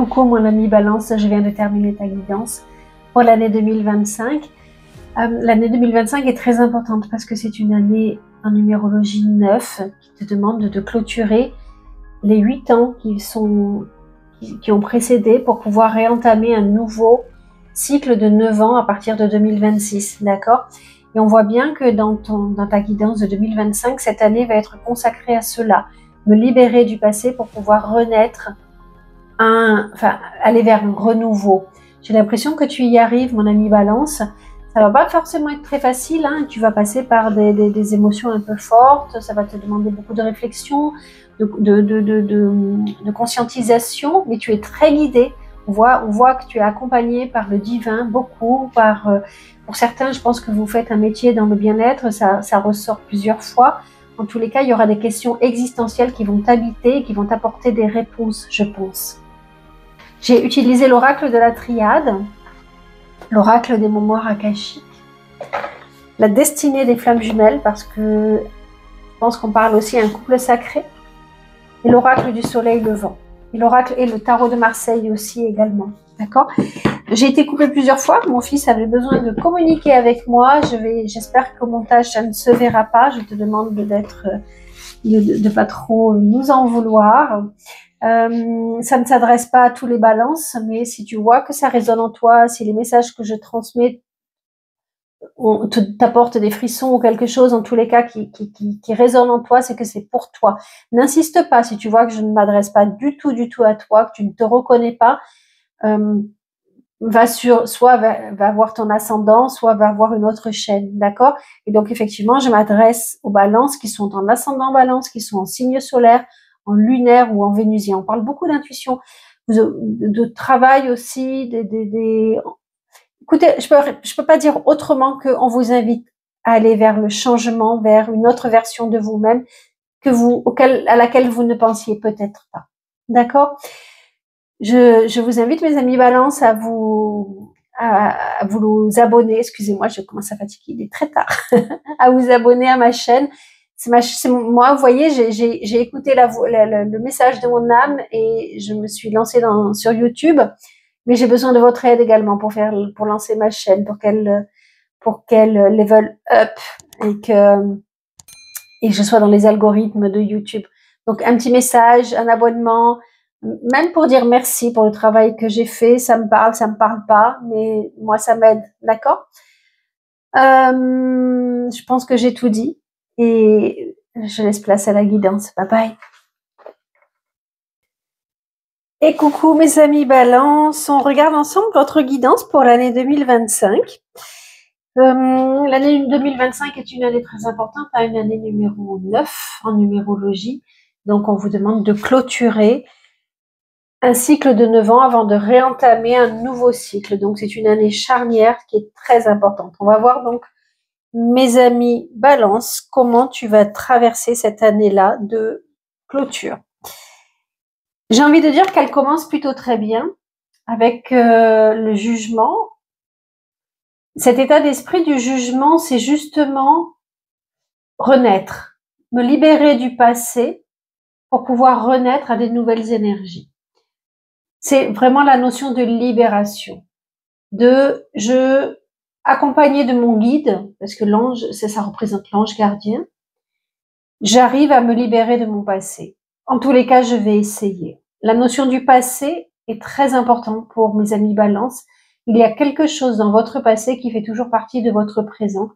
Coucou mon ami Balance, je viens de terminer ta guidance pour l'année 2025. L'année 2025 est très importante parce que c'est une année en numérologie 9 qui te demande de clôturer les 8 ans qui ont précédé pour pouvoir réentamer un nouveau cycle de 9 ans à partir de 2026, d'accord? Et on voit bien que dans ta guidance de 2025, cette année va être consacrée à cela, me libérer du passé pour pouvoir renaître, aller vers un renouveau. J'ai l'impression que tu y arrives, mon ami Balance. Ça va pas forcément être très facile, hein. Tu vas passer par des émotions un peu fortes, ça va te demander beaucoup de réflexion, de conscientisation, mais tu es très guidé. On voit que tu es accompagné par le divin, beaucoup, pour certains, je pense que vous faites un métier dans le bien-être, ça ressort plusieurs fois. En tous les cas, il y aura des questions existentielles qui vont t'habiter et qui vont t'apporter des réponses, je pense. J'ai utilisé l'oracle de la triade, l'oracle des mémoires akashiques, la destinée des flammes jumelles, parce que je pense qu'on parle aussi d'un couple sacré, et l'oracle du soleil levant, et l'oracle et le tarot de Marseille aussi également, d'accord? J'ai été coupée plusieurs fois, mon fils avait besoin de communiquer avec moi, j'espère qu'au montage ça ne se verra pas, je te demande de pas trop nous en vouloir. Ça ne s'adresse pas à tous les balances, mais si tu vois que ça résonne en toi, si les messages que je transmets t'apportent des frissons ou quelque chose, en tous les cas qui résonne en toi, c'est que c'est pour toi. N'insiste pas si tu vois que je ne m'adresse pas du tout à toi, que tu ne te reconnais pas, soit va voir ton ascendant, soit va voir une autre chaîne, d'accord? Et donc effectivement, je m'adresse aux balances qui sont en ascendant balance, qui sont en signe solaire, en lunaire ou en vénusien. On parle beaucoup d'intuition, de travail aussi, Écoutez, je peux pas dire autrement qu'on vous invite à aller vers le changement, vers une autre version de vous-même à laquelle vous ne pensiez peut-être pas. D'accord? Je vous invite, mes amis Balance, à vous abonner. Excusez-moi, je commence à fatiguer, il est très tard. À vous abonner à ma chaîne. Moi, vous voyez, j'ai écouté le message de mon âme et je me suis lancée sur YouTube. Mais j'ai besoin de votre aide également pour lancer ma chaîne, pour qu'elle level up et que je sois dans les algorithmes de YouTube. Donc un petit message, un abonnement, même pour dire merci pour le travail que j'ai fait, ça me parle pas, mais moi ça m'aide, d'accord? Je pense que j'ai tout dit et je laisse place à la guidance. Bye bye. Et coucou mes amis Balance, on regarde ensemble votre guidance pour l'année 2025. L'année 2025 est une année très importante, une année numéro 9 en numérologie. Donc on vous demande de clôturer un cycle de 9 ans avant de réentamer un nouveau cycle. Donc c'est une année charnière qui est très importante. On va voir donc, mes amis Balance, comment tu vas traverser cette année-là de clôture. J'ai envie de dire qu'elle commence plutôt très bien avec le jugement. Cet état d'esprit du jugement, c'est justement renaître, me libérer du passé pour pouvoir renaître à des nouvelles énergies. C'est vraiment la notion de libération, accompagné de mon guide, parce que l'ange, ça représente l'ange gardien, j'arrive à me libérer de mon passé. En tous les cas, je vais essayer. La notion du passé est très importante pour mes amis Balance. Il y a quelque chose dans votre passé qui fait toujours partie de votre présent,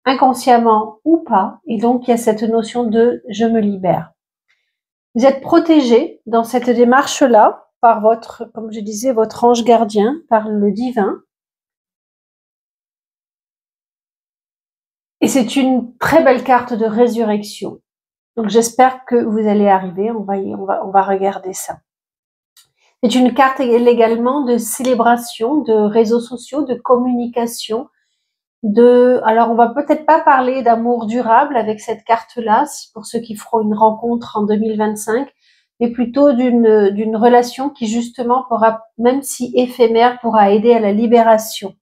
inconsciemment ou pas, et donc il y a cette notion de « je me libère ». Vous êtes protégé dans cette démarche-là par comme je disais, votre ange gardien, par le divin. Et c'est une très belle carte de résurrection. Donc j'espère que vous allez arriver, on va regarder ça. C'est une carte également de célébration, de réseaux sociaux, de communication, alors on va peut-être pas parler d'amour durable avec cette carte-là, pour ceux qui feront une rencontre en 2025, mais plutôt d'une relation qui justement pourra, même si éphémère, pourra aider à la libération.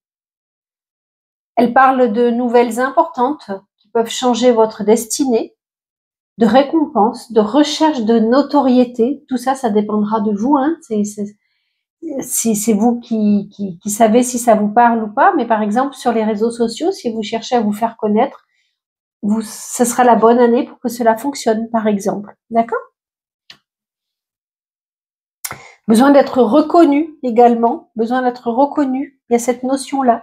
Elle parle de nouvelles importantes qui peuvent changer votre destinée, de récompense, de recherche de notoriété. Tout ça, ça dépendra de vous, hein. si c'est vous qui savez si ça vous parle ou pas, mais par exemple sur les réseaux sociaux, si vous cherchez à vous faire connaître, ce sera la bonne année pour que cela fonctionne, par exemple. D'accord? Besoin d'être reconnu également, besoin d'être reconnu. Il y a cette notion-là.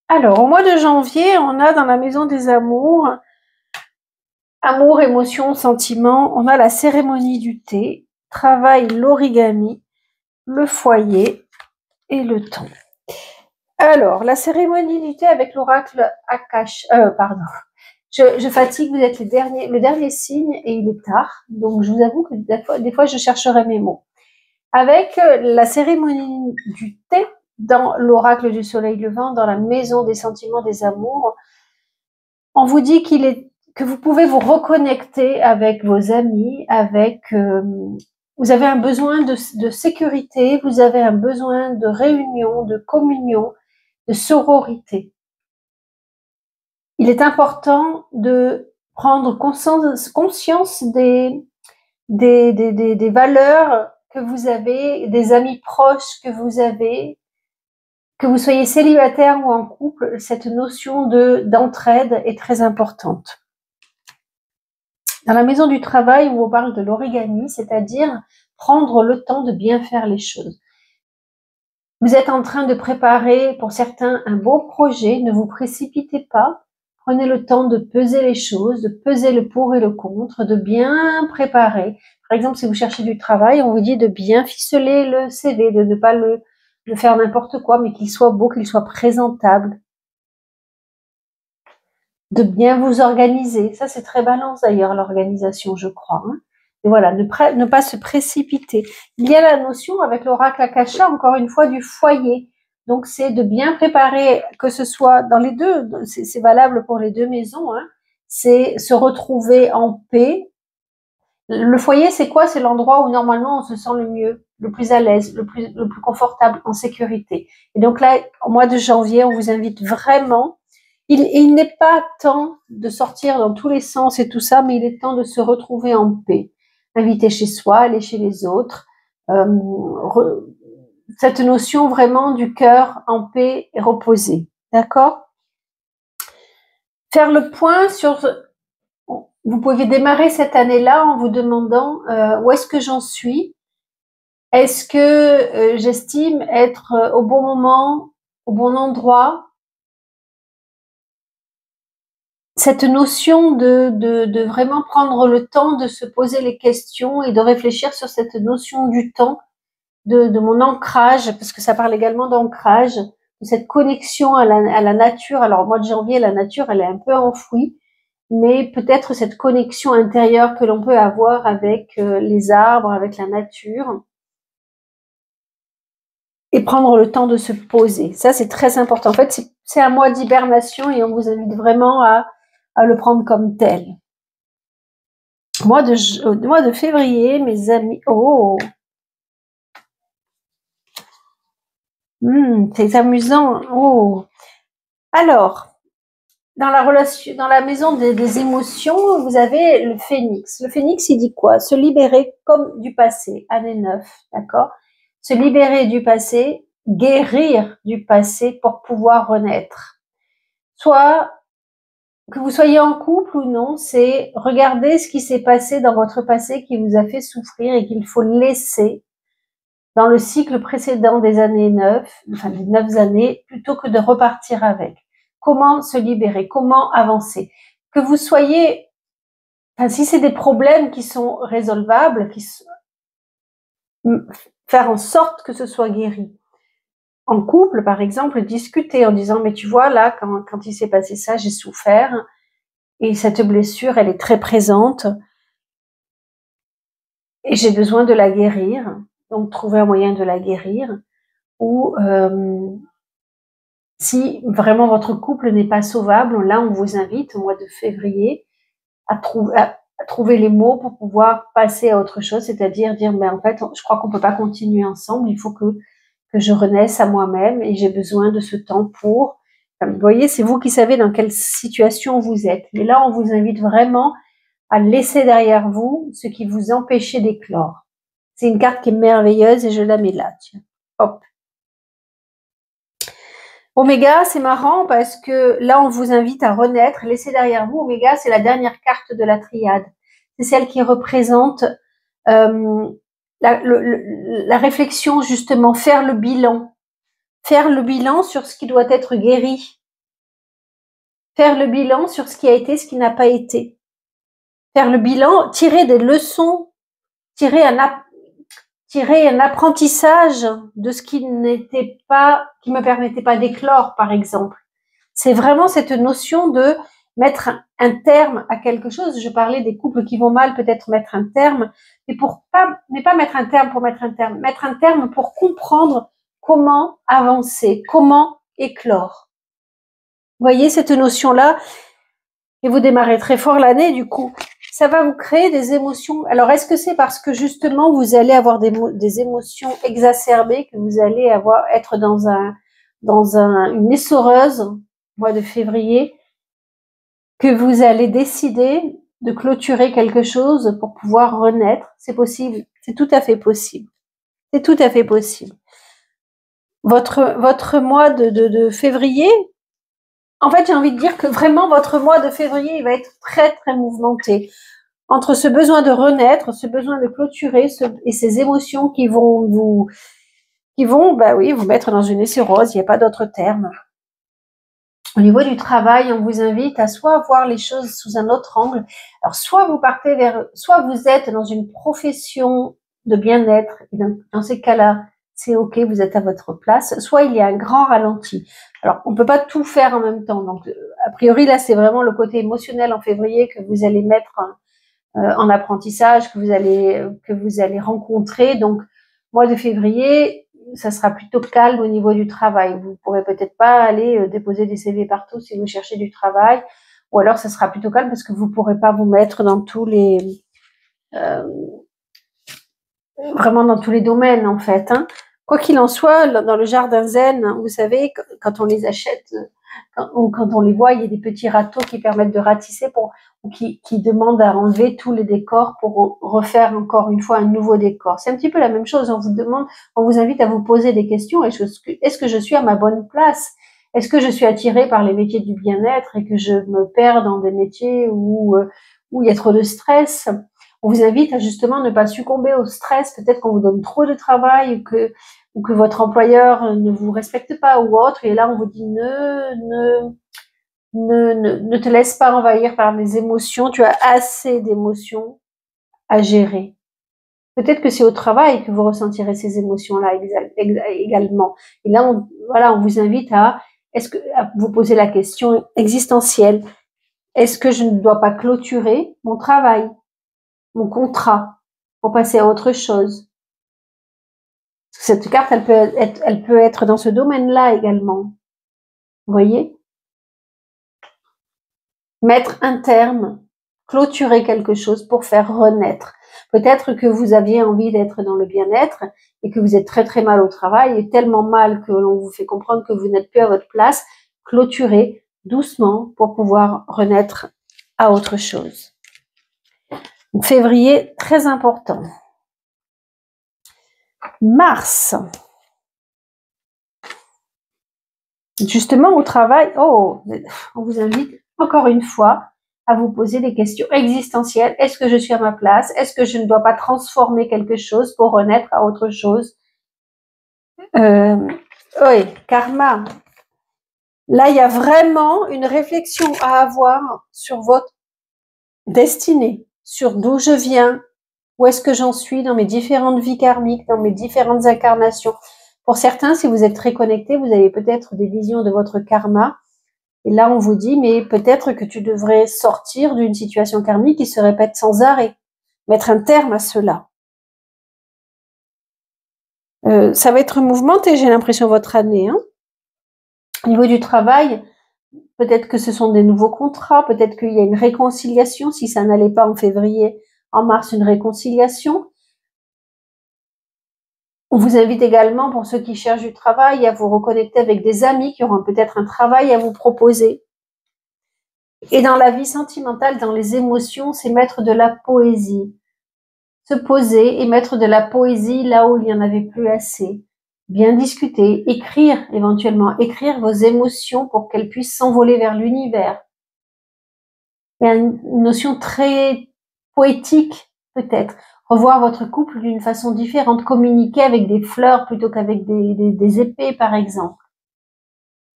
Alors, au mois de janvier, on a dans la maison des amours, amour, émotion, sentiment, on a la cérémonie du thé, travail, l'origami, le foyer et le temps. Alors, la cérémonie du thé avec l'oracle Akash, pardon. Je fatigue, vous êtes le dernier signe et il est tard. Donc, je vous avoue que des fois, je chercherai mes mots. Avec la cérémonie du thé dans l'oracle du soleil levant, dans la maison des sentiments des amours, on vous dit que vous pouvez vous reconnecter avec vos amis, vous avez un besoin de sécurité, vous avez un besoin de réunion, de communion, de sororité. Il est important de prendre conscience des valeurs que vous avez, des amis proches que vous avez, que vous soyez célibataire ou en couple, cette notion d'entraide est très importante. Dans la maison du travail, où on parle de l'origami, c'est-à-dire prendre le temps de bien faire les choses. Vous êtes en train de préparer, pour certains, un beau projet, ne vous précipitez pas. Prenez le temps de peser les choses, de peser le pour et le contre, de bien préparer. Par exemple, si vous cherchez du travail, on vous dit de bien ficeler le CV, de ne pas le faire n'importe quoi, mais qu'il soit beau, qu'il soit présentable. De bien vous organiser. Ça, c'est très balance d'ailleurs, l'organisation, je crois. Hein. Et voilà, ne pas se précipiter. Il y a la notion avec l'oracle Akasha, encore une fois, du foyer. Donc, c'est de bien préparer, que ce soit dans les deux, c'est valable pour les deux maisons, hein, c'est se retrouver en paix. Le foyer, c'est quoi? C'est l'endroit où normalement on se sent le mieux, le plus à l'aise, le plus confortable, en sécurité. Et donc là, au mois de janvier, on vous invite vraiment. Il n'est pas temps de sortir dans tous les sens et tout ça, mais il est temps de se retrouver en paix. Inviter chez soi, aller chez les autres. Cette notion vraiment du cœur en paix et reposé. D'accord? Faire le point sur... Vous pouvez démarrer cette année-là en vous demandant où est-ce que j'en suis? Est-ce que j'estime être au bon moment, au bon endroit? Cette notion de vraiment prendre le temps de se poser les questions et de réfléchir sur cette notion du temps, de mon ancrage, parce que ça parle également d'ancrage, de cette connexion à la nature. Alors, au mois de janvier, la nature, elle est un peu enfouie, mais peut-être cette connexion intérieure que l'on peut avoir avec les arbres, avec la nature, et prendre le temps de se poser. Ça, c'est très important. En fait, c'est un mois d'hibernation et on vous invite vraiment à le prendre comme tel. Mois de février, mes amis. Oh, c'est amusant. Oh, alors, dans la maison des émotions, vous avez le phénix. Le phénix, il dit quoi? Se libérer comme du passé, année 9, d'accord? Se libérer du passé, guérir du passé pour pouvoir renaître. Soit que vous soyez en couple ou non, c'est regarder ce qui s'est passé dans votre passé qui vous a fait souffrir et qu'il faut laisser dans le cycle précédent des années 9, enfin des 9 années, plutôt que de repartir avec. Comment se libérer? Comment avancer? Que vous soyez, enfin, si c'est des problèmes qui sont résolvables, faire en sorte que ce soit guéri. En couple, par exemple, discuter en disant, mais tu vois, là, quand il s'est passé ça, j'ai souffert, et cette blessure, elle est très présente, et j'ai besoin de la guérir, donc trouver un moyen de la guérir, ou si vraiment votre couple n'est pas sauvable, là, on vous invite au mois de février à trouver les mots pour pouvoir passer à autre chose, c'est-à-dire dire, mais en fait, je crois qu'on peut pas continuer ensemble, il faut que je renaisse à moi-même et j'ai besoin de ce temps pour... Enfin, vous voyez, c'est vous qui savez dans quelle situation vous êtes. Mais là, on vous invite vraiment à laisser derrière vous ce qui vous empêchait d'éclore. C'est une carte qui est merveilleuse et je la mets là. Tiens. Hop. Oméga, c'est marrant parce que là, on vous invite à renaître. Laissez derrière vous. Oméga, c'est la dernière carte de la triade. C'est celle qui représente la réflexion, justement, faire le bilan. Faire le bilan sur ce qui doit être guéri. Faire le bilan sur ce qui a été, ce qui n'a pas été. Faire le bilan, tirer des leçons, tirer un apprentissage de ce qui n'était pas, qui me permettait pas d'éclore, par exemple. C'est vraiment cette notion de mettre un terme à quelque chose. Je parlais des couples qui vont mal, peut-être mettre un terme, mais pas mettre un terme pour mettre un terme pour comprendre comment avancer, comment éclore. Vous voyez cette notion-là, et vous démarrez très fort l'année, du coup. Ça va vous créer des émotions. Alors, est-ce que c'est parce que justement, vous allez avoir des émotions exacerbées, que vous allez être dans une essoreuse, mois de février, que vous allez décider de clôturer quelque chose pour pouvoir renaître? C'est possible. C'est tout à fait possible. C'est tout à fait possible. Votre mois de février, en fait, j'ai envie de dire que vraiment, votre mois de février, il va être très, très mouvementé. Entre ce besoin de renaître, ce besoin de clôturer et ces émotions qui vont vous mettre dans une essorose, il n'y a pas d'autre terme. Au niveau du travail, on vous invite à soit voir les choses sous un autre angle. Alors, soit vous êtes dans une profession de bien-être, et dans ces cas-là, c'est ok, vous êtes à votre place, soit il y a un grand ralenti. Alors, on peut pas tout faire en même temps. Donc, a priori, là, c'est vraiment le côté émotionnel en février que vous allez mettre en apprentissage, que vous allez rencontrer. Donc, mois de février, ça sera plutôt calme au niveau du travail. Vous pourrez peut-être pas aller déposer des CV partout si vous cherchez du travail, ou alors ça sera plutôt calme parce que vous pourrez pas vous mettre dans vraiment dans tous les domaines en fait. Hein. Quoi qu'il en soit, dans le jardin zen, vous savez, quand on les achète ou quand on les voit, il y a des petits râteaux qui permettent de ratisser ou qui demandent à enlever tous les décors pour refaire encore une fois un nouveau décor. C'est un petit peu la même chose. On vous invite à vous poser des questions. Est-ce que je suis à ma bonne place? Est-ce que je suis attirée par les métiers du bien-être et que je me perds dans des métiers où il y a trop de stress? On vous invite à justement ne pas succomber au stress. Peut-être qu'on vous donne trop de travail ou que votre employeur ne vous respecte pas ou autre. Et là, on vous dit ne te laisse pas envahir par les émotions. Tu as assez d'émotions à gérer. Peut-être que c'est au travail que vous ressentirez ces émotions-là également. Et là, on vous invite à vous poser la question existentielle. Est-ce que je ne dois pas clôturer mon travail, mon contrat, pour passer à autre chose? Cette carte, elle peut être dans ce domaine-là également. Vous voyez? Mettre un terme, clôturer quelque chose pour faire renaître. Peut-être que vous aviez envie d'être dans le bien-être et que vous êtes très très mal au travail et tellement mal que l'on vous fait comprendre que vous n'êtes plus à votre place. Clôturez doucement pour pouvoir renaître à autre chose. Donc, février, très important. Mars. Justement, au travail, on vous invite encore une fois à vous poser des questions existentielles. Est-ce que je suis à ma place? Est-ce que je ne dois pas transformer quelque chose pour renaître à autre chose? Oui, karma. Là, il y a vraiment une réflexion à avoir sur votre destinée, sur d'où je viens, où est-ce que j'en suis dans mes différentes vies karmiques, dans mes différentes incarnations. Pour certains, si vous êtes très connectés, vous avez peut-être des visions de votre karma. Et là, on vous dit, mais peut-être que tu devrais sortir d'une situation karmique qui se répète sans arrêt. Mettre un terme à cela. Ça va être mouvementé, j'ai l'impression, votre année. Hein. Au niveau du travail, peut-être que ce sont des nouveaux contrats, peut-être qu'il y a une réconciliation, si ça n'allait pas en février, en mars, une réconciliation. On vous invite également, pour ceux qui cherchent du travail, à vous reconnecter avec des amis qui auront peut-être un travail à vous proposer. Et dans la vie sentimentale, dans les émotions, c'est mettre de la poésie. se poser et mettre de la poésie là où il n'y en avait plus assez. Bien discuter, écrire éventuellement, écrire vos émotions pour qu'elles puissent s'envoler vers l'univers. Il y a une notion très poétique peut-être. Revoir votre couple d'une façon différente, communiquer avec des fleurs plutôt qu'avec des épées par exemple.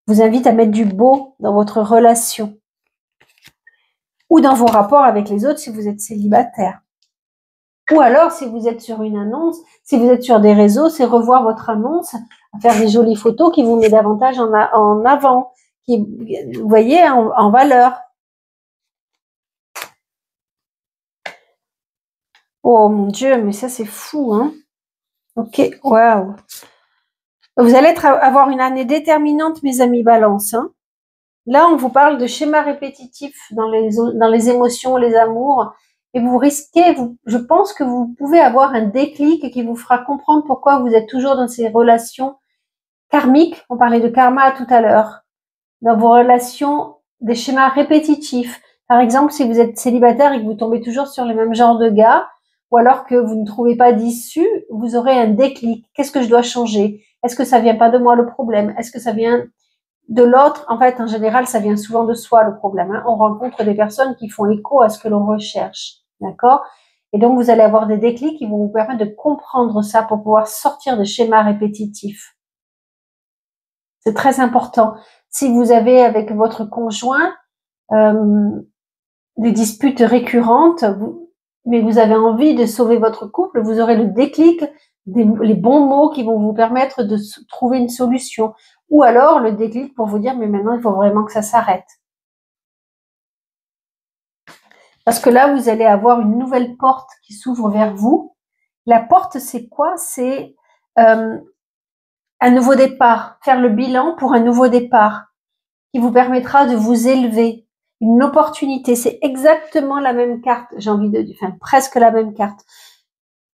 Je vous invite à mettre du beau dans votre relation ou dans vos rapports avec les autres si vous êtes célibataire. Ou alors, si vous êtes sur une annonce, si vous êtes sur des réseaux, c'est revoir votre annonce, faire des jolies photos qui vous met davantage en avant, qui, vous voyez, en valeur. Oh mon Dieu, mais ça c'est fou, hein. Ok, waouh. Vous allez avoir une année déterminante, mes amis Balance, hein. Là, on vous parle de schémas répétitifs dans les émotions, les amours. Et vous risquez, je pense que vous pouvez avoir un déclic qui vous fera comprendre pourquoi vous êtes toujours dans ces relations karmiques. On parlait de karma tout à l'heure. Dans vos relations, des schémas répétitifs. Par exemple, si vous êtes célibataire et que vous tombez toujours sur le même genre de gars, ou alors que vous ne trouvez pas d'issue, vous aurez un déclic. Qu'est-ce que je dois changer? Est-ce que ça vient pas de moi le problème? Est-ce que ça vient de l'autre? En fait, en général, ça vient souvent de soi le problème, hein. On rencontre des personnes qui font écho à ce que l'on recherche. D'accord? Et donc, vous allez avoir des déclics qui vont vous permettre de comprendre ça pour pouvoir sortir de schémas répétitifs. C'est très important. Si vous avez avec votre conjoint des disputes récurrentes, mais vous avez envie de sauver votre couple, vous aurez le déclic, les bons mots qui vont vous permettre de trouver une solution. Ou alors le déclic pour vous dire, mais maintenant, il faut vraiment que ça s'arrête. Parce que là, vous allez avoir une nouvelle porte qui s'ouvre vers vous. La porte, c'est quoi? C'est un nouveau départ, faire le bilan pour un nouveau départ qui vous permettra de vous élever. Une opportunité, c'est exactement la même carte, j'ai envie de dire, enfin presque la même carte.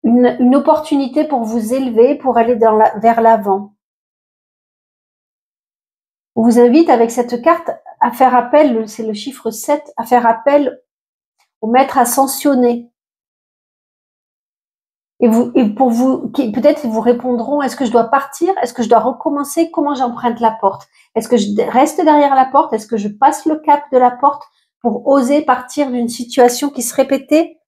Une opportunité pour vous élever, pour aller vers l'avant. On vous invite avec cette carte à faire appel, c'est le chiffre 7, à faire appel au maître ascensionné. Et pour vous, peut-être ils vous répondront, est-ce que je dois partir? Est-ce que je dois recommencer? Comment j'emprunte la porte? Est-ce que je reste derrière la porte? Est-ce que je passe le cap de la porte pour oser partir d'une situation qui se répétait?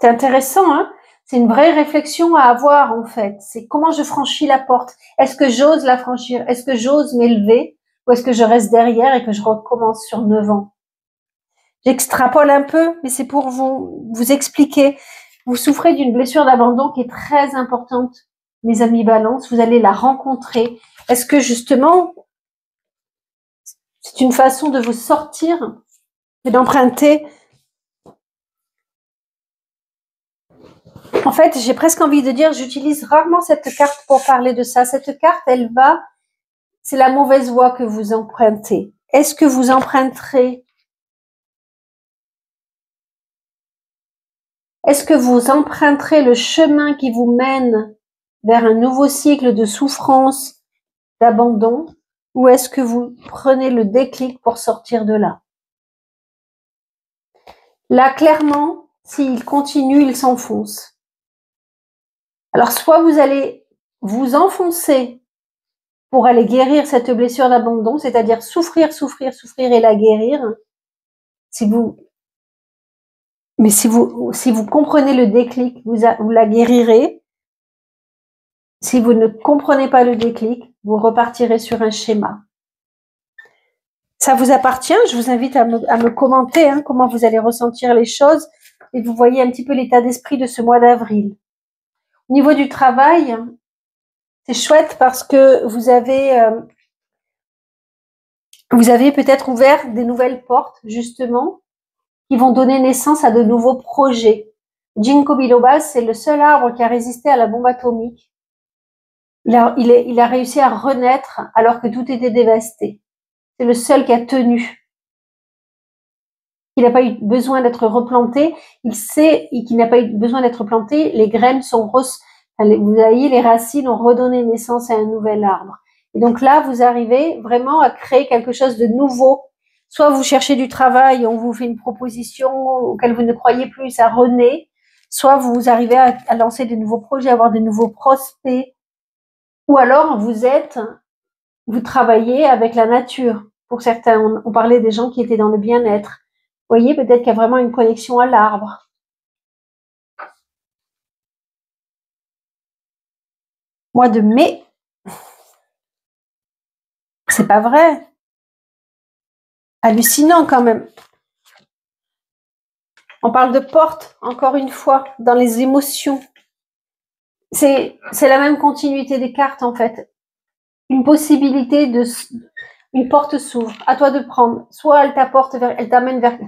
C'est intéressant, hein? C'est une vraie réflexion à avoir, en fait. C'est comment je franchis la porte. Est-ce que j'ose la franchir? Est-ce que j'ose m'élever? Ou est-ce que je reste derrière et que je recommence sur 9 ans? J'extrapole un peu, mais c'est pour vous expliquer. Vous souffrez d'une blessure d'abandon qui est très importante, mes amis Balance. Vous allez la rencontrer. Est-ce que justement, c'est une façon de vous sortir et d'emprunter? En fait, j'ai presque envie de dire, j'utilise rarement cette carte pour parler de ça. Cette carte, c'est la mauvaise voie que vous empruntez. Est-ce que vous emprunterez? Est-ce que vous emprunterez le chemin qui vous mène vers un nouveau cycle de souffrance, d'abandon, ou est-ce que vous prenez le déclic pour sortir de là? Là, clairement, s'il continue, il s'enfonce. Alors, soit vous allez vous enfoncer pour aller guérir cette blessure d'abandon, c'est-à-dire souffrir, souffrir, souffrir et la guérir. Mais si vous comprenez le déclic, vous la guérirez. Si vous ne comprenez pas le déclic, vous repartirez sur un schéma. Ça vous appartient. Je vous invite à me commenter comment vous allez ressentir les choses et vous voyez un petit peu l'état d'esprit de ce mois d'avril. Au niveau du travail, c'est chouette parce que vous avez peut-être ouvert des nouvelles portes, justement, qui vont donner naissance à de nouveaux projets. Ginkgo biloba, c'est le seul arbre qui a résisté à la bombe atomique. Il a réussi à renaître alors que tout était dévasté. C'est le seul qui a tenu. Il n'a pas eu besoin d'être replanté. Il sait qu'il n'a pas eu besoin d'être planté. Les graines sont vous voyez, les racines ont redonné naissance à un nouvel arbre. Et donc là, vous arrivez vraiment à créer quelque chose de nouveau Soit vous cherchez du travail, on vous fait une proposition auquel vous ne croyez plus, ça renaît. Soit vous arrivez à lancer de nouveaux projets, à avoir de nouveaux prospects. Ou alors vous travaillez avec la nature. Pour certains, on parlait des gens qui étaient dans le bien-être. Vous voyez, peut-être qu'il y a vraiment une connexion à l'arbre. Mois de mai, c'est pas vrai. Hallucinant quand même. On parle de porte, encore une fois, dans les émotions. C'est la même continuité des cartes, en fait. Une possibilité une porte s'ouvre. À toi de prendre. Soit elle t'amène vers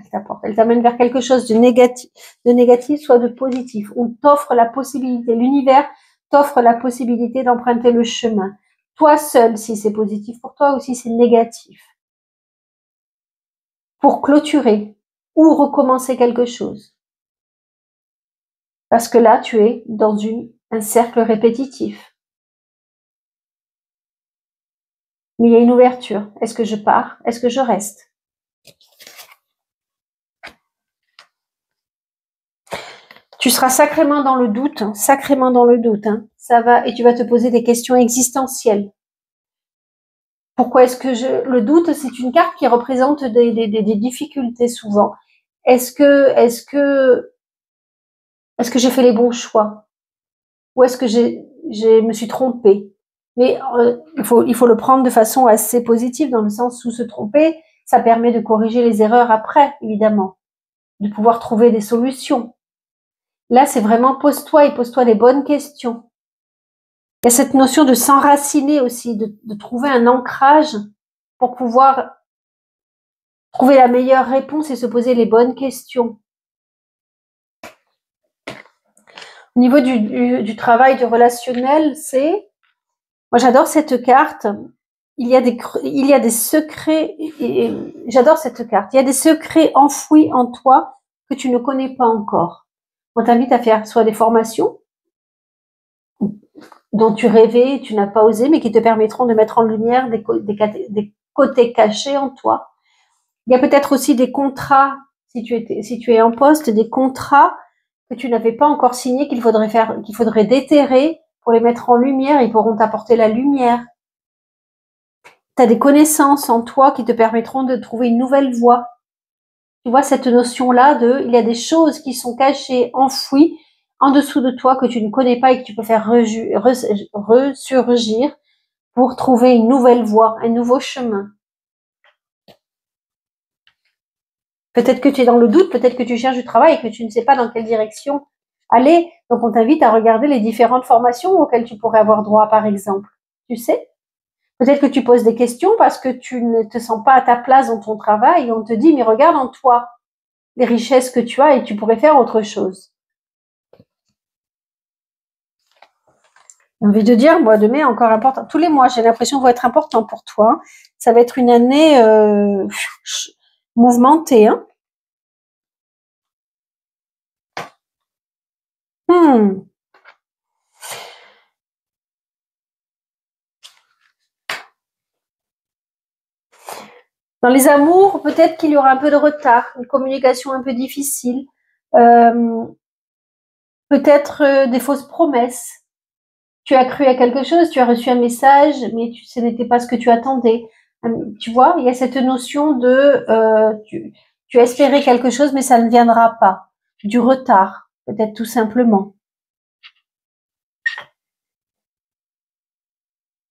quelque chose de négatif, soit de positif. On t'offre la possibilité. L'univers t'offre la possibilité d'emprunter le chemin. Toi seul, si c'est positif pour toi ou si c'est négatif. Pour clôturer ou recommencer quelque chose. Parce que là, tu es dans un cercle répétitif. Mais il y a une ouverture. Est-ce que je pars? Est-ce que je reste? Tu seras sacrément dans le doute, sacrément dans le doute. Ça va, et tu vas te poser des questions existentielles. Pourquoi est-ce que le doute, c'est une carte qui représente des difficultés souvent. Est-ce que j'ai fait les bons choix? Ou est-ce que me suis trompée? Mais il faut le prendre de façon assez positive, dans le sens où se tromper, ça permet de corriger les erreurs après, évidemment, de pouvoir trouver des solutions. Là, c'est vraiment pose-toi et pose-toi les bonnes questions. Il y a cette notion de s'enraciner aussi, de trouver un ancrage pour pouvoir trouver la meilleure réponse et se poser les bonnes questions. Au niveau du travail, du relationnel, moi j'adore cette carte. Il y a des secrets, j'adore cette carte. Il y a des secrets enfouis en toi que tu ne connais pas encore. On t'invite à faire soit des formations dont tu rêvais, tu n'as pas osé, mais qui te permettront de mettre en lumière des côtés cachés en toi. Il y a peut-être aussi des contrats, si tu es en poste, des contrats que tu n'avais pas encore signés, qu'il faudrait déterrer pour les mettre en lumière. Ils pourront t'apporter la lumière. Tu as des connaissances en toi qui te permettront de trouver une nouvelle voie. Tu vois, cette notion-là il y a des choses qui sont cachées, enfouies, en dessous de toi que tu ne connais pas et que tu peux faire ressurgir pour trouver une nouvelle voie, un nouveau chemin. Peut-être que tu es dans le doute, peut-être que tu cherches du travail et que tu ne sais pas dans quelle direction aller. Donc, on t'invite à regarder les différentes formations auxquelles tu pourrais avoir droit, par exemple. Tu sais? Peut-être que tu poses des questions parce que tu ne te sens pas à ta place dans ton travail et on te dit, mais regarde en toi les richesses que tu as et tu pourrais faire autre chose. J'ai envie de dire, mois de mai, encore important. Tous les mois, j'ai l'impression vont être importants pour toi. Ça va être une année mouvementée. Hein. Dans les amours, peut-être qu'il y aura un peu de retard, une communication un peu difficile, peut-être des fausses promesses. Tu as cru à quelque chose, tu as reçu un message, mais ce n'était pas ce que tu attendais. Tu vois, il y a cette notion de tu as espéré quelque chose, mais ça ne viendra pas. Du retard, peut-être tout simplement.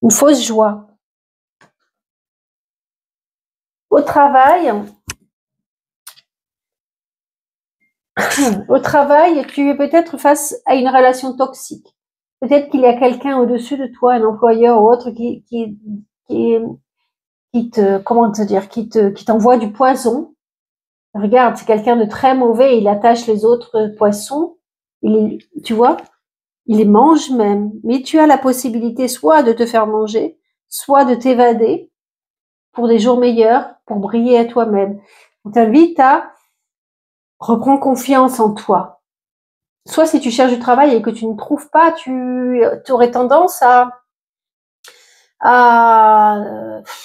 Une fausse joie. Au travail, tu es peut-être face à une relation toxique. Peut-être qu'il y a quelqu'un au-dessus de toi, un employeur ou autre, qui t'envoie du poison. Regarde, c'est quelqu'un de très mauvais, il attache les autres poissons, tu vois, il les mange même. Mais tu as la possibilité soit de te faire manger, soit de t'évader pour des jours meilleurs, pour briller à toi-même. On t'invite à reprendre confiance en toi. Soit si tu cherches du travail et que tu ne trouves pas, tu aurais tendance à à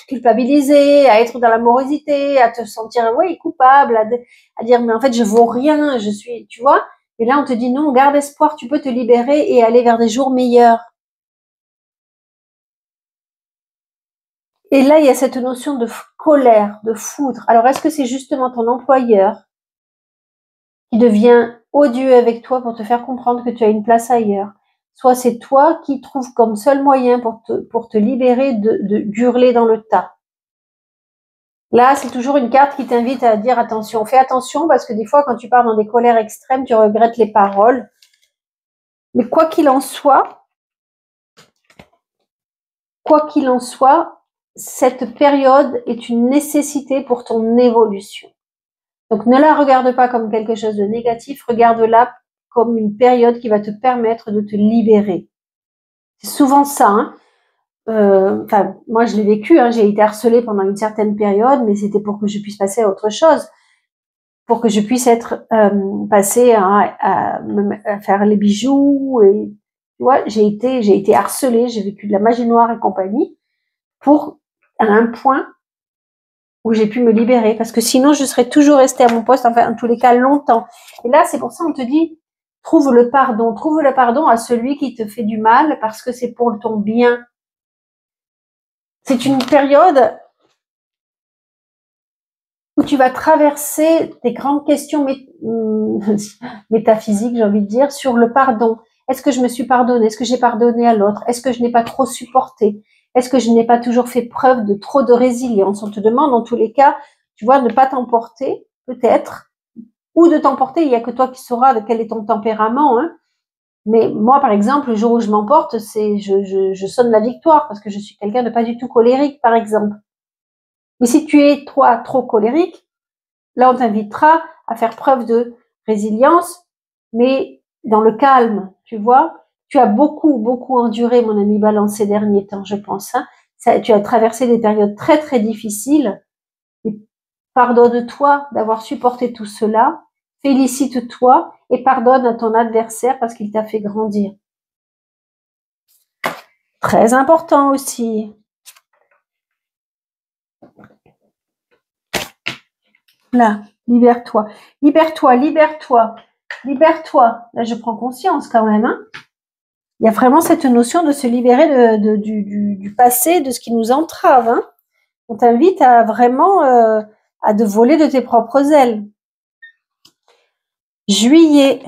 culpabiliser, à être dans l'amorosité, à te sentir oui coupable, à dire mais en fait je vaux rien, je suis, tu vois. Et là on te dit non, garde espoir, tu peux te libérer et aller vers des jours meilleurs. Et là il y a cette notion de colère, de foudre. Alors est-ce que c'est justement ton employeur qui devient odieux avec toi pour te faire comprendre que tu as une place ailleurs? Soit c'est toi qui trouves comme seul moyen pour te libérer de hurler dans le tas. Là, c'est toujours une carte qui t'invite à dire attention. Fais attention parce que des fois, quand tu pars dans des colères extrêmes, tu regrettes les paroles. Mais quoi qu'il en soit, cette période est une nécessité pour ton évolution. Donc, ne la regarde pas comme quelque chose de négatif, regarde-la comme une période qui va te permettre de te libérer. C'est souvent ça, hein. Moi, je l'ai vécu, hein, j'ai été harcelée pendant une certaine période, mais c'était pour que je puisse passer à autre chose, pour que je puisse être passée à faire les bijoux. Et tu vois, j'ai été harcelée, j'ai vécu de la magie noire et compagnie, pour à un point où j'ai pu me libérer, parce que sinon je serais toujours restée à mon poste, enfin en tous les cas longtemps. Et là, c'est pour ça on te dit trouve le pardon à celui qui te fait du mal, parce que c'est pour ton bien. C'est une période où tu vas traverser des grandes questions métaphysiques, j'ai envie de dire, sur le pardon. Est-ce que je me suis pardonné? Est-ce que j'ai pardonné à l'autre? Est-ce que je n'ai pas trop supporté? Est-ce que je n'ai pas toujours fait preuve de trop de résilience? On te demande, dans tous les cas, tu vois, ne pas t'emporter, peut-être, ou de t'emporter, il n'y a que toi qui sauras de quel est ton tempérament, hein. Mais moi, par exemple, le jour où je m'emporte, je sonne la victoire, parce que je suis quelqu'un de pas du tout colérique, par exemple. Mais si tu es, toi, trop colérique, là, on t'invitera à faire preuve de résilience, mais dans le calme, tu vois. Tu as beaucoup, beaucoup enduré, mon ami Balance, ces derniers temps, je pense, hein. Tu as traversé des périodes très, très difficiles. Et pardonne-toi d'avoir supporté tout cela. Félicite-toi et pardonne à ton adversaire parce qu'il t'a fait grandir. Très important aussi. Là, libère-toi, libère-toi, libère-toi, libère-toi. Là, je prends conscience quand même, hein. Il y a vraiment cette notion de se libérer du passé, de ce qui nous entrave, hein. On t'invite à vraiment à de voler de tes propres ailes. Juillet.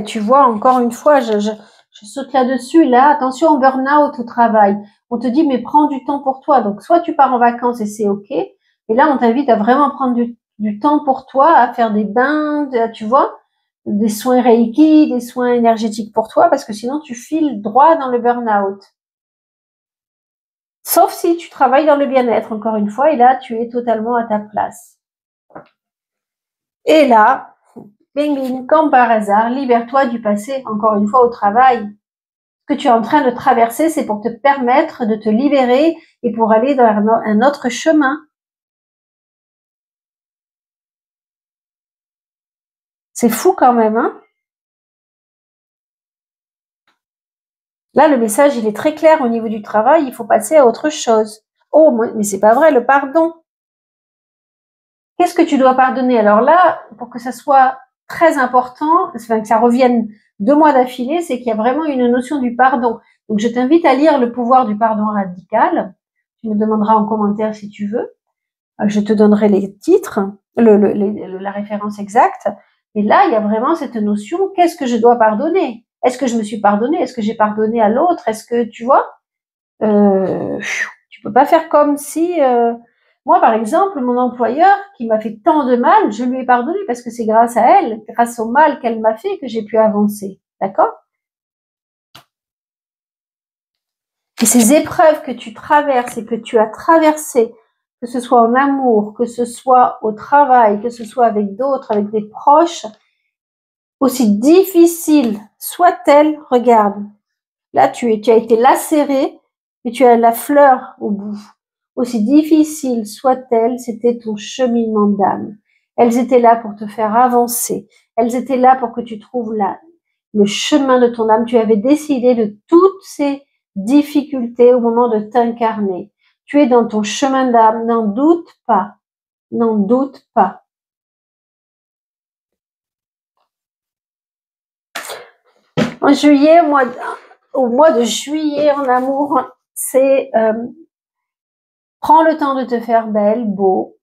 Tu vois, encore une fois, je saute là-dessus. Là, attention au burn-out au travail. On te dit, mais prends du temps pour toi. Donc, soit tu pars en vacances et c'est OK. Et là, on t'invite à vraiment prendre du temps pour toi, à faire des bains, tu vois, des soins Reiki, des soins énergétiques pour toi, parce que sinon, tu files droit dans le burn-out. Sauf si tu travailles dans le bien-être, encore une fois, et là, tu es totalement à ta place. Et là, bing bing, comme par hasard, libère-toi du passé, encore une fois, au travail. Ce que tu es en train de traverser, c'est pour te permettre de te libérer et pour aller dans un autre chemin. C'est fou quand même, hein? Là, le message, il est très clair au niveau du travail, il faut passer à autre chose. Oh, mais c'est pas vrai, le pardon. Qu'est-ce que tu dois pardonner? Alors là, pour que ça soit très important, enfin, que ça revienne 2 mois d'affilée, c'est qu'il y a vraiment une notion du pardon. Donc, je t'invite à lire Le pouvoir du pardon radical. Tu me demanderas en commentaire si tu veux. Je te donnerai les titres, la référence exacte. Et là, il y a vraiment cette notion, qu'est-ce que je dois pardonner? Est-ce que je me suis pardonné? Est-ce que j'ai pardonné à l'autre? Est-ce que, tu vois, tu peux pas faire comme si... moi, par exemple, mon employeur qui m'a fait tant de mal, je lui ai pardonné parce que c'est grâce à elle, grâce au mal qu'elle m'a fait, que j'ai pu avancer. D'accord? Et ces épreuves que tu traverses et que tu as traversées, que ce soit en amour, que ce soit au travail, que ce soit avec d'autres, avec des proches, aussi difficiles soient-elles, regarde, là tu as été lacéré, mais tu as la fleur au bout. Aussi difficile soit-elle, c'était ton cheminement d'âme. Elles étaient là pour te faire avancer. Elles étaient là pour que tu trouves le chemin de ton âme. Tu avais décidé de toutes ces difficulté au moment de t'incarner. Tu es dans ton chemin d'âme, n'en doute pas. N'en doute pas. En juillet, au mois de juillet en amour, c'est prends le temps de te faire belle, beau.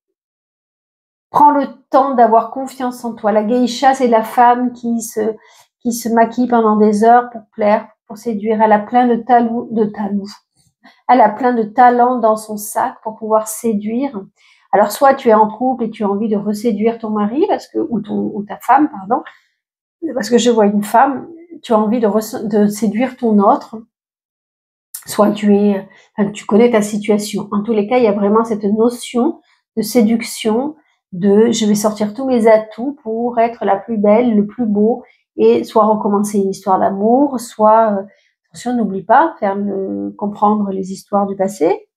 Prends le temps d'avoir confiance en toi. La geisha, c'est la femme qui se maquille pendant des heures pour plaire, pour séduire. Elle a plein de talents. Elle a plein de talents dans son sac pour pouvoir séduire. Alors, soit tu es en couple et tu as envie de reséduire ton mari, ou ta femme, pardon, parce que je vois une femme, tu as envie de séduire ton autre. Soit tu connais ta situation. En tous les cas, il y a vraiment cette notion de séduction, je vais sortir tous mes atouts pour être la plus belle, le plus beau, et soit recommencer une histoire d'amour, soit attention, n'oublie pas, comprendre les histoires du passé.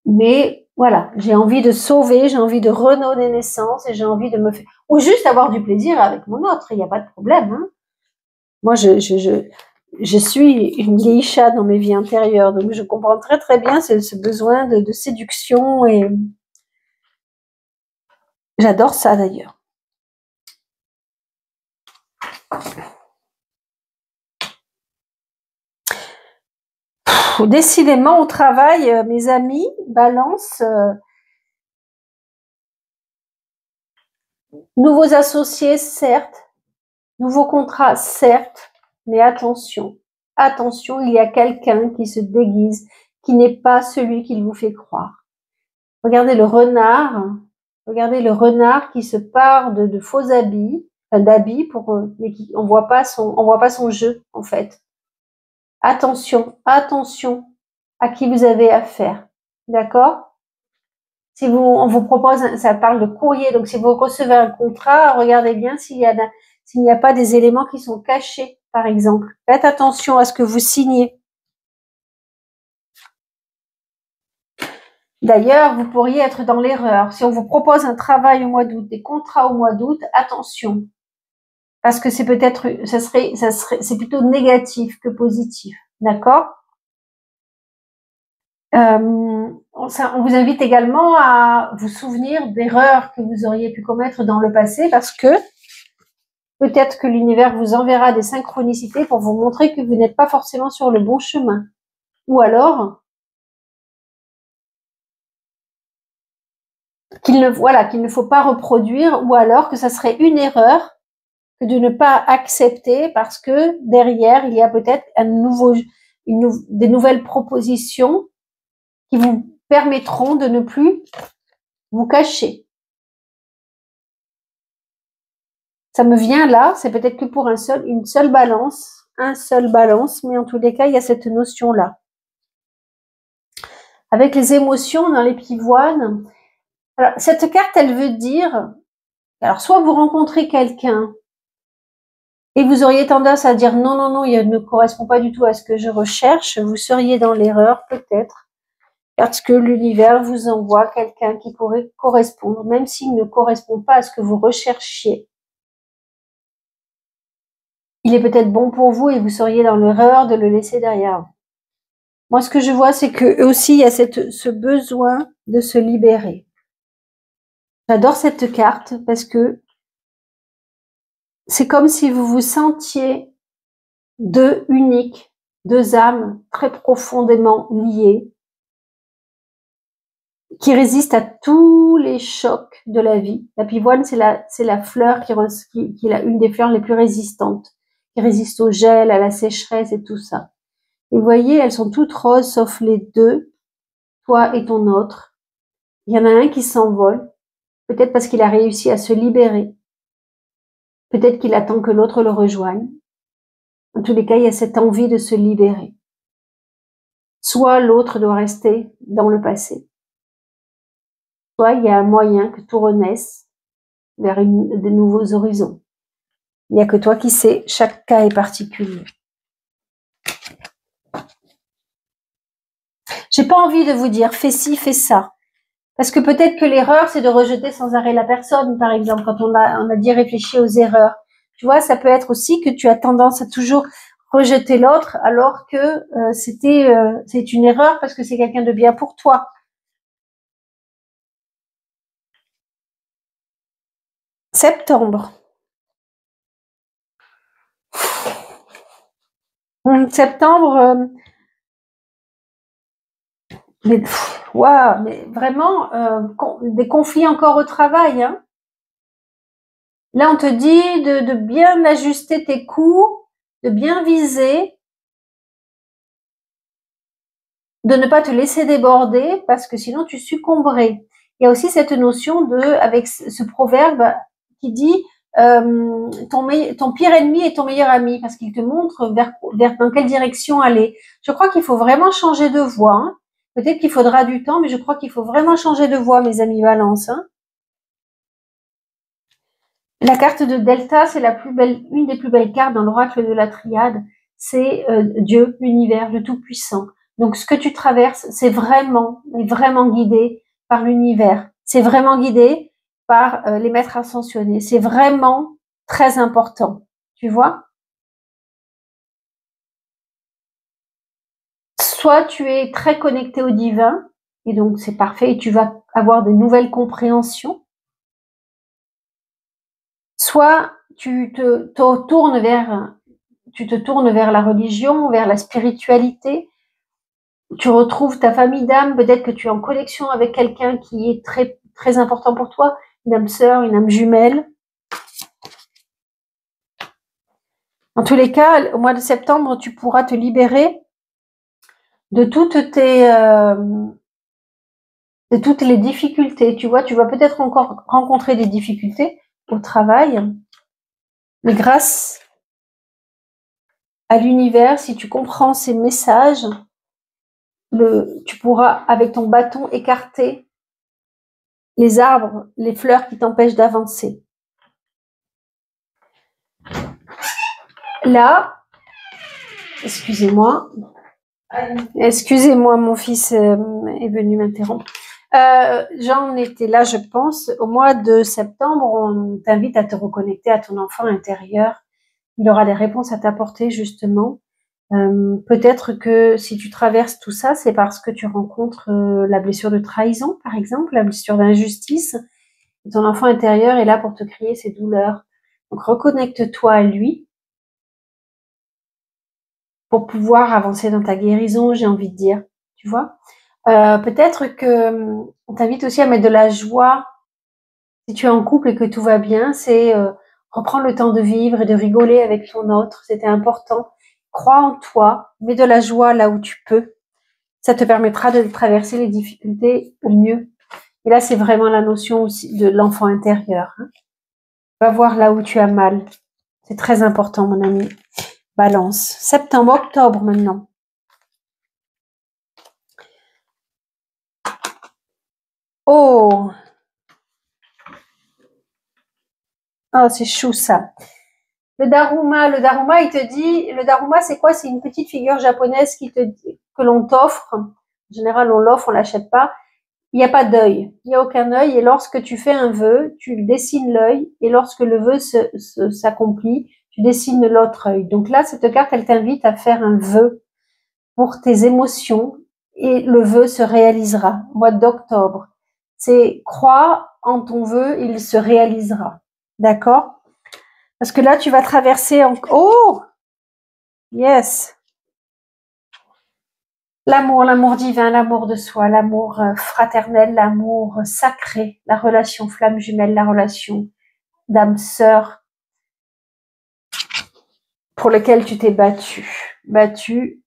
Mais voilà, j'ai envie de sauver, j'ai envie de redonner naissance, et j'ai envie de me faire, ou juste avoir du plaisir avec mon autre, il n'y a pas de problème. Hein. Moi, je suis une geisha dans mes vies antérieures, donc je comprends très très bien ce besoin de séduction, et j'adore ça d'ailleurs. Décidément, au travail, mes amis, balance, nouveaux associés, certes, nouveaux contrats, certes, mais attention, attention, il y a quelqu'un qui se déguise, qui n'est pas celui qu'il vous fait croire. Regardez le renard qui se part de faux habits, d'habits mais on voit pas son jeu en fait. Attention, attention à qui vous avez affaire, d'accord? Si on vous propose, ça parle de courrier, donc si vous recevez un contrat, regardez bien s'il n'y a pas des éléments qui sont cachés, par exemple. Faites attention à ce que vous signez. D'ailleurs, vous pourriez être dans l'erreur. Si on vous propose un travail au mois d'août, des contrats au mois d'août, attention. Parce que c'est c'est plutôt négatif que positif. D'accord? On vous invite également à vous souvenir d'erreurs que vous auriez pu commettre dans le passé, parce que peut-être que l'univers vous enverra des synchronicités pour vous montrer que vous n'êtes pas forcément sur le bon chemin. Ou alors, qu'il ne faut pas reproduire, ou alors que ça serait une erreur que de ne pas accepter, parce que derrière, il y a peut-être des nouvelles propositions qui vous permettront de ne plus vous cacher. Ça me vient là, c'est peut-être que pour une seule balance, mais en tous les cas, il y a cette notion-là. Avec les émotions dans les pivoines, alors cette carte, elle veut dire, alors soit vous rencontrez quelqu'un et vous auriez tendance à dire non, non, non, il ne correspond pas du tout à ce que je recherche, vous seriez dans l'erreur peut-être, parce que l'univers vous envoie quelqu'un qui pourrait correspondre, même s'il ne correspond pas à ce que vous recherchiez. Il est peut-être bon pour vous et vous seriez dans l'erreur de le laisser derrière vous. Moi, ce que je vois, c'est que eux aussi, il y a ce besoin de se libérer. J'adore cette carte parce que c'est comme si vous vous sentiez deux uniques, deux âmes très profondément liées, qui résistent à tous les chocs de la vie. La pivoine, c'est la fleur qui est une des fleurs les plus résistantes, qui résiste au gel, à la sécheresse et tout ça. Et vous voyez, elles sont toutes roses, sauf les deux, toi et ton autre. Il y en a un qui s'envole, peut-être parce qu'il a réussi à se libérer. Peut-être qu'il attend que l'autre le rejoigne. En tous les cas, il y a cette envie de se libérer. Soit l'autre doit rester dans le passé. Soit il y a un moyen que tout renaisse vers de nouveaux horizons. Il n'y a que toi qui sais, chaque cas est particulier. J'ai pas envie de vous dire fais ci, fais ça. Parce que peut-être que l'erreur, c'est de rejeter sans arrêt la personne, par exemple, quand on a dit réfléchir aux erreurs. Tu vois, ça peut être aussi que tu as tendance à toujours rejeter l'autre alors que c'est une erreur parce que c'est quelqu'un de bien pour toi. Septembre. Septembre, mais waouh, mais vraiment des conflits encore au travail, hein. Là, on te dit de bien ajuster tes coups, de bien viser, de ne pas te laisser déborder parce que sinon tu succomberais. Il y a aussi cette notion avec ce proverbe qui dit ton pire ennemi est ton meilleur ami parce qu'il te montre dans quelle direction aller. Je crois qu'il faut vraiment changer de voie, hein. Peut-être qu'il faudra du temps, mais je crois qu'il faut vraiment changer de voie, mes amis Balance, hein. La carte de Delta, c'est une des plus belles cartes dans l'oracle de la triade. C'est Dieu, l'univers, le Tout-Puissant. Donc, ce que tu traverses, c'est vraiment guidé par l'univers. C'est vraiment guidé par les maîtres ascensionnés. C'est vraiment très important. Tu vois? Soit tu es très connecté au divin, et donc c'est parfait, et tu vas avoir des nouvelles compréhensions. Soit tu te tournes vers la religion, vers la spiritualité. Tu retrouves ta famille d'âme. Peut-être que tu es en connexion avec quelqu'un qui est très, très important pour toi. Une âme sœur, une âme jumelle. En tous les cas, au mois de septembre, tu pourras te libérer de toutes les difficultés. Tu vois, tu vas peut-être encore rencontrer des difficultés au travail. Mais grâce à l'univers, si tu comprends ces messages, tu pourras, avec ton bâton, écarter les arbres, les fleurs qui t'empêchent d'avancer. Là, excusez-moi, mon fils est venu m'interrompre. J'en étais là, je pense, au mois de septembre, on t'invite à te reconnecter à ton enfant intérieur. Il aura des réponses à t'apporter, justement. Peut-être que si tu traverses tout ça, c'est parce que tu rencontres la blessure de trahison, par exemple, la blessure d'injustice. Ton enfant intérieur est là pour te crier ses douleurs. Donc, reconnecte-toi à lui pour pouvoir avancer dans ta guérison, j'ai envie de dire. Tu vois? Peut-être que on t'invite aussi à mettre de la joie. Si tu es en couple et que tout va bien, c'est reprendre le temps de vivre et de rigoler avec ton autre. C'était important. Crois en toi, mets de la joie là où tu peux. Ça te permettra de traverser les difficultés au mieux. Et là, c'est vraiment la notion aussi de l'enfant intérieur, hein. Va voir là où tu as mal. C'est très important, mon ami. Balance. Septembre, octobre maintenant. Oh, oh, c'est chou ça. Le Daruma, il te dit, le Daruma, c'est quoi? C'est une petite figure japonaise que l'on t'offre. En général, on l'offre, on l'achète pas. Il n'y a pas d'œil. Il n'y a aucun œil. Et lorsque tu fais un vœu, tu dessines l'œil. Et lorsque le vœu s'accomplit, tu dessines l'autre œil. Donc là, cette carte, elle t'invite à faire un vœu pour tes émotions. Et le vœu se réalisera. Mois d'octobre. C'est crois en ton vœu, il se réalisera. D'accord? Parce que là, tu vas traverser oh! Yes! L'amour divin, l'amour de soi, l'amour fraternel, l'amour sacré, la relation flamme jumelle, la relation d'âme sœur pour lequel tu t'es battu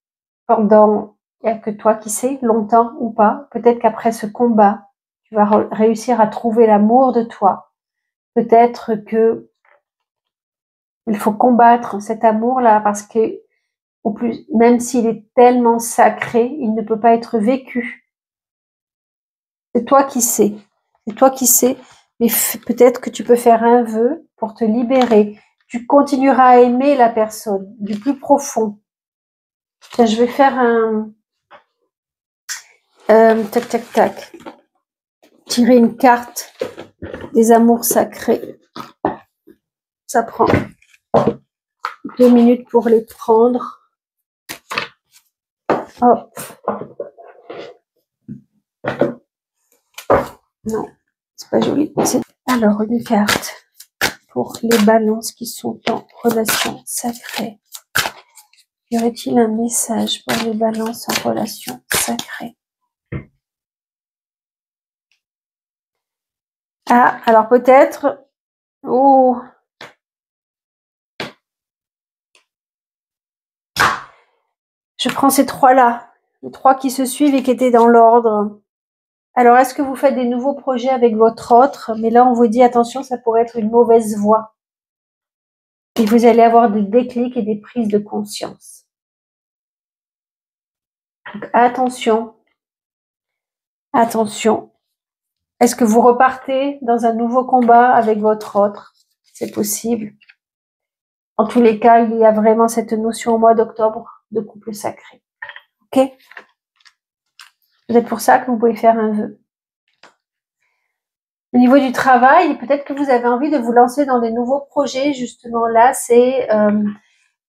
pendant, il n'y a que toi qui sais, longtemps ou pas. Peut-être qu'après ce combat, tu vas réussir à trouver l'amour de toi. Peut-être que il faut combattre cet amour-là parce que au plus, même s'il est tellement sacré, il ne peut pas être vécu. C'est toi qui sais. C'est toi qui sais. Mais peut-être que tu peux faire un vœu pour te libérer. Tu continueras à aimer la personne du plus profond. Tiens, je vais faire un tac tac tac. Tirer une carte des amours sacrés. Ça prend 2 minutes pour les prendre. Hop. Non, c'est pas joli. Alors, une carte pour les balances qui sont en relation sacrée. Y aurait-il un message pour les balances en relation sacrée? Ah, alors peut-être... Oh, je prends ces trois-là, les trois qui se suivent et qui étaient dans l'ordre. Alors, est-ce que vous faites des nouveaux projets avec votre autre? Mais là, on vous dit, attention, ça pourrait être une mauvaise voie. Et vous allez avoir des déclics et des prises de conscience. Donc, attention. Attention. Est-ce que vous repartez dans un nouveau combat avec votre autre? C'est possible. En tous les cas, il y a vraiment cette notion au mois d'octobre de couple sacré. Ok? Peut-être pour ça que vous pouvez faire un vœu. Au niveau du travail, peut-être que vous avez envie de vous lancer dans des nouveaux projets. Justement, là, c'est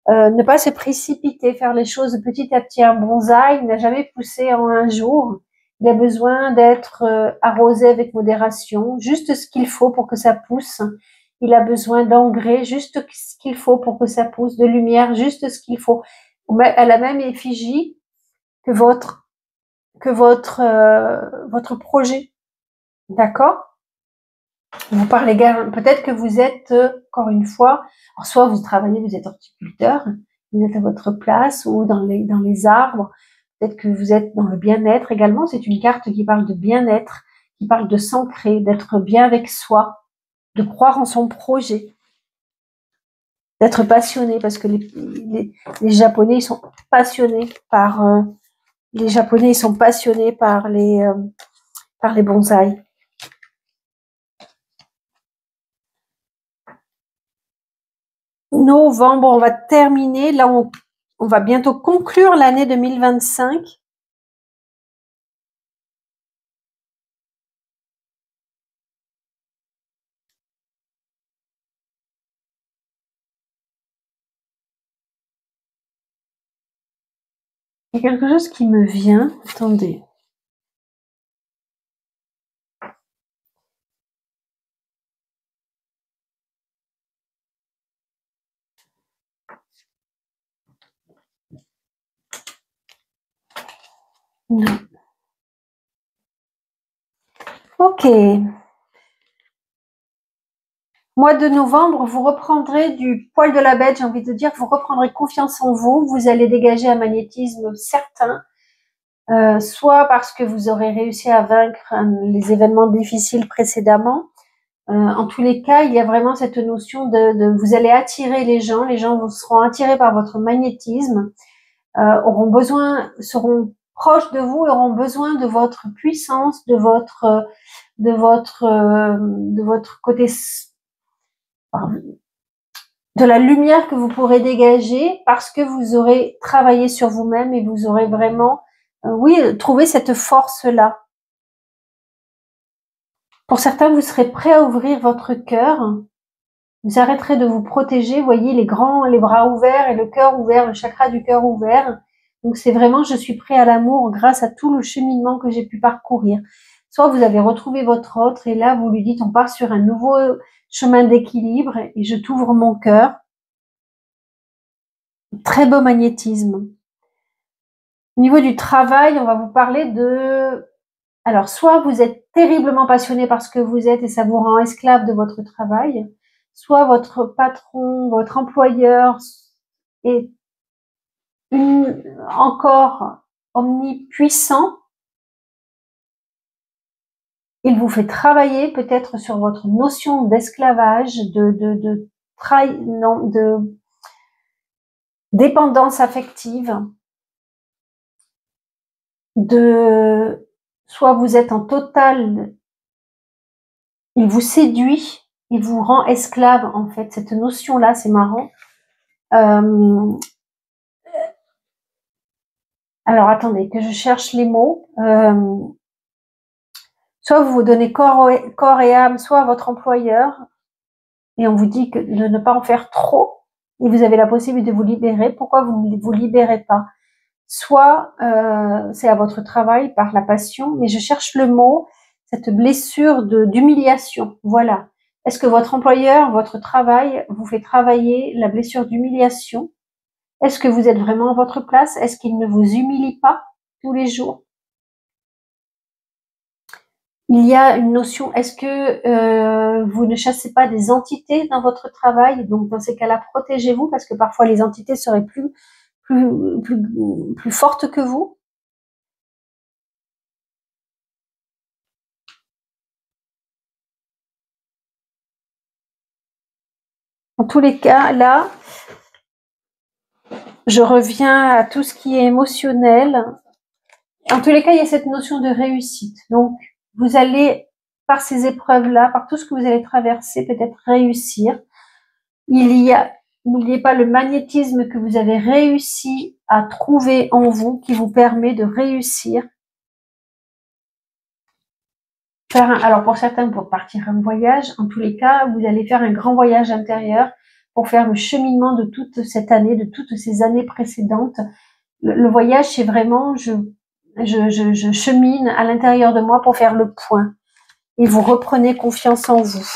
ne pas se précipiter, faire les choses petit à petit. Un bonsaï n'a jamais poussé en un jour. Il a besoin d'être arrosé avec modération, juste ce qu'il faut pour que ça pousse. Il a besoin d'engrais, juste ce qu'il faut pour que ça pousse, de lumière, juste ce qu'il faut. À la même effigie que votre projet. D'accord? Vous parlez peut-être que vous êtes, encore une fois, alors soit vous travaillez, vous êtes horticulteur, vous êtes à votre place ou dans les arbres, peut-être que vous êtes dans le bien-être également. C'est une carte qui parle de bien-être, qui parle de s'ancrer, d'être bien avec soi, de croire en son projet, d'être passionné, parce que les Japonais ils sont passionnés par les bonsaïs. Novembre, on va terminer. Là, on va bientôt conclure l'année 2025. Il y a quelque chose qui me vient. Attendez. Non. Ok. Mois de novembre, vous reprendrez du poil de la bête, j'ai envie de dire, vous reprendrez confiance en vous, vous allez dégager un magnétisme certain, soit parce que vous aurez réussi à vaincre les événements difficiles précédemment. En tous les cas, il y a vraiment cette notion de vous allez attirer les gens vous seront attirés par votre magnétisme, seront proches de vous, auront besoin de votre puissance, de votre côté, de la lumière que vous pourrez dégager parce que vous aurez travaillé sur vous-même et vous aurez vraiment, trouvé cette force-là. Pour certains, vous serez prêt à ouvrir votre cœur. Vous arrêterez de vous protéger, voyez, les bras ouverts et le cœur ouvert, le chakra du cœur ouvert. Donc c'est vraiment, je suis prêt à l'amour grâce à tout le cheminement que j'ai pu parcourir. Soit vous avez retrouvé votre autre et là vous lui dites, on part sur un nouveau chemin d'équilibre et je t'ouvre mon cœur. Très beau magnétisme. Au niveau du travail, on va vous parler de... Alors, soit vous êtes terriblement passionné par ce que vous êtes et ça vous rend esclave de votre travail, soit votre patron, votre employeur est encore omnipuissant. Il vous fait travailler peut-être sur votre notion d'esclavage, de dépendance affective, soit vous êtes en total, il vous séduit, il vous rend esclave en fait. Cette notion-là, c'est marrant. Alors attendez, que je cherche les mots. Soit vous vous donnez corps et âme, soit à votre employeur, et on vous dit que de ne pas en faire trop, et vous avez la possibilité de vous libérer. Pourquoi vous ne vous libérez pas? soit c'est à votre travail par la passion, mais je cherche le mot, cette blessure d'humiliation. Voilà. Est-ce que votre employeur, votre travail vous fait travailler la blessure d'humiliation? Est-ce que vous êtes vraiment à votre place? Est-ce qu'il ne vous humilie pas tous les jours? Il y a une notion, est-ce que vous ne chassez pas des entités dans votre travail? Donc dans ces cas-là, protégez-vous parce que parfois les entités seraient plus fortes que vous. En tous les cas, là, je reviens à tout ce qui est émotionnel. En tous les cas, il y a cette notion de réussite. Donc, vous allez, par ces épreuves-là, par tout ce que vous allez traverser, peut-être réussir. Il y a, n'oubliez pas le magnétisme que vous avez réussi à trouver en vous qui vous permet de réussir. Alors pour certains, pour partir en voyage, en tous les cas, vous allez faire un grand voyage intérieur pour faire le cheminement de toute cette année, de toutes ces années précédentes. Le voyage, c'est vraiment, je chemine à l'intérieur de moi pour faire le point. Et vous reprenez confiance en vous.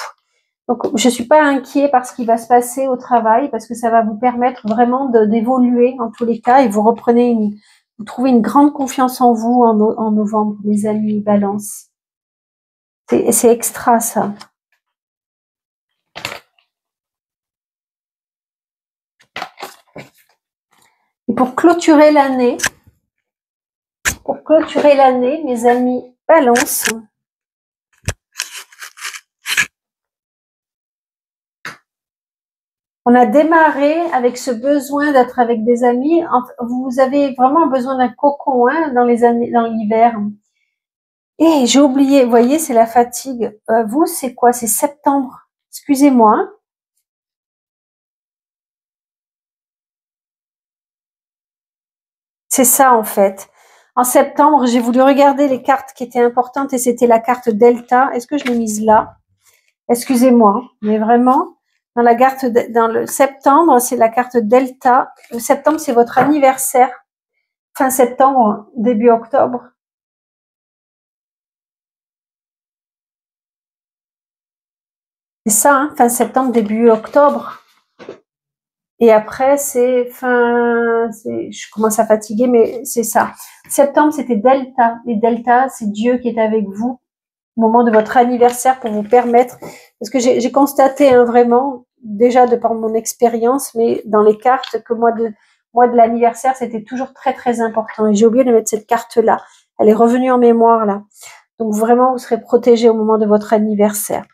Donc, je suis pas inquiet par ce qui va se passer au travail, parce que ça va vous permettre vraiment d'évoluer en tous les cas, et vous trouvez une grande confiance en vous en novembre, mes amis Balance. C'est extra, ça. Et pour clôturer l'année, mes amis Balance, on a démarré avec ce besoin d'être avec des amis. Vous avez vraiment besoin d'un cocon dans l'hiver. Et j'ai oublié, vous voyez, c'est la fatigue. Vous, c'est quoi? C'est septembre. Excusez-moi. C'est ça, en fait. En septembre, j'ai voulu regarder les cartes qui étaient importantes et c'était la carte Delta. Est-ce que je l'ai mise là? Excusez-moi, mais vraiment, dans le septembre, c'est la carte Delta. Le septembre, c'est votre anniversaire. Fin septembre, début octobre. C'est ça, hein, fin septembre, début octobre. Et après, je commence à fatiguer, mais c'est ça. Septembre, c'était Delta. Et Delta, c'est Dieu qui est avec vous au moment de votre anniversaire pour vous permettre, parce que j'ai constaté vraiment, déjà de par mon expérience, mais dans les cartes, que moi de l'anniversaire, c'était toujours très très important. Et j'ai oublié de mettre cette carte-là. Elle est revenue en mémoire là. Donc vraiment, vous serez protégé au moment de votre anniversaire.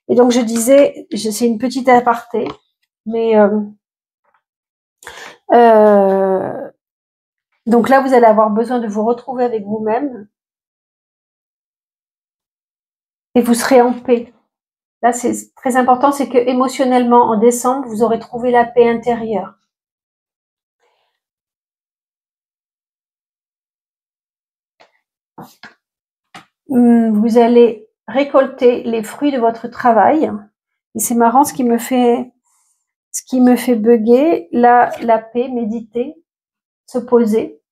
Et donc je disais, c'est une petite aparté, mais donc là, vous allez avoir besoin de vous retrouver avec vous-même et vous serez en paix. Là, c'est très important, c'est que émotionnellement, en décembre, vous aurez trouvé la paix intérieure. Vous allez récolter les fruits de votre travail. Et c'est marrant, ce qui me fait bugger, là, la paix, méditer, se poser.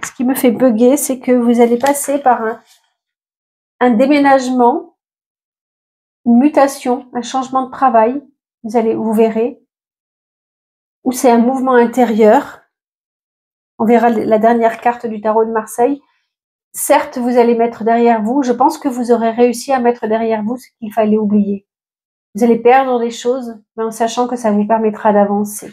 Ce qui me fait bugger, c'est que vous allez passer par un déménagement, une mutation, un changement de travail. Vous verrez, ou c'est un mouvement intérieur. On verra la dernière carte du tarot de Marseille. Certes, vous allez mettre derrière vous, je pense que vous aurez réussi à mettre derrière vous ce qu'il fallait oublier. Vous allez perdre des choses, mais en sachant que ça vous permettra d'avancer.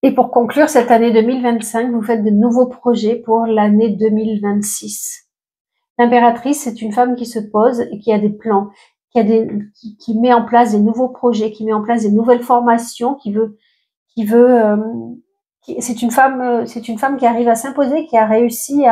Et pour conclure cette année 2025, vous faites de nouveaux projets pour l'année 2026. L'impératrice, c'est une femme qui se pose et qui a des plans, qui met en place des nouveaux projets, qui met en place des nouvelles formations, c'est une femme qui arrive à s'imposer, qui a réussi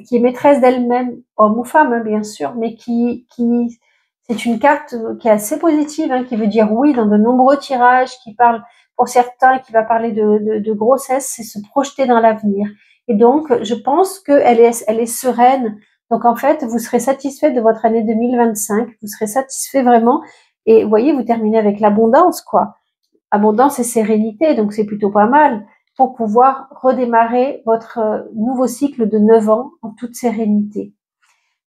qui est maîtresse d'elle-même, homme ou femme, hein, bien sûr, mais c'est une carte qui est assez positive, hein, qui veut dire oui dans de nombreux tirages, qui parle, pour certains, qui va parler de grossesse, c'est se projeter dans l'avenir. Et donc, je pense qu'elle est sereine. Donc, en fait, vous serez satisfait de votre année 2025, vous serez satisfait vraiment. Et vous voyez, vous terminez avec l'abondance, quoi. abondance et sérénité, donc c'est plutôt pas mal pour pouvoir redémarrer votre nouveau cycle de 9 ans en toute sérénité.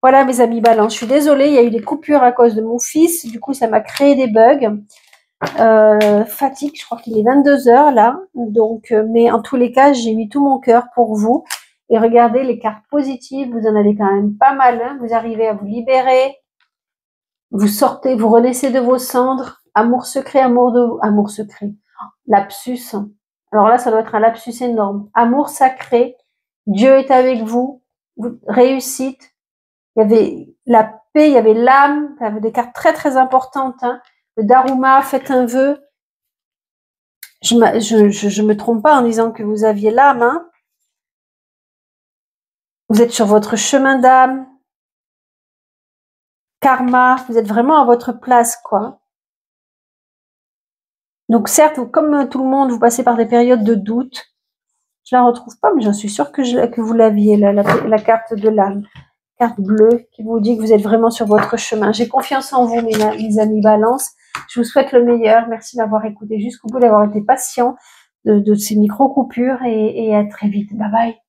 Voilà mes amis Balance, je suis désolée, il y a eu des coupures à cause de mon fils, du coup ça m'a créé des bugs. Fatigue, je crois qu'il est 22 heures là, donc mais en tous les cas j'ai mis tout mon cœur pour vous. Et regardez les cartes positives, vous en avez quand même pas mal, hein. Vous arrivez à vous libérer, vous sortez, vous renaissez de vos cendres, amour secret, amour secret, lapsus. Alors là, ça doit être un lapsus énorme. Amour sacré, Dieu est avec vous, réussite. Il y avait la paix, il y avait l'âme, il y avait des cartes très très importantes. Hein. Le Daruma, faites un vœu. Je me trompe pas en disant que vous aviez l'âme. Hein. Vous êtes sur votre chemin d'âme. Karma, vous êtes vraiment à votre place, quoi. Donc certes, comme tout le monde, vous passez par des périodes de doute. Je la retrouve pas, mais j'en suis sûre que vous l'aviez, la carte de l'âme. Carte bleue qui vous dit que vous êtes vraiment sur votre chemin. J'ai confiance en vous, mes amis Balance. Je vous souhaite le meilleur. Merci d'avoir écouté jusqu'au bout, d'avoir été patient de ces micro-coupures et à très vite. Bye bye.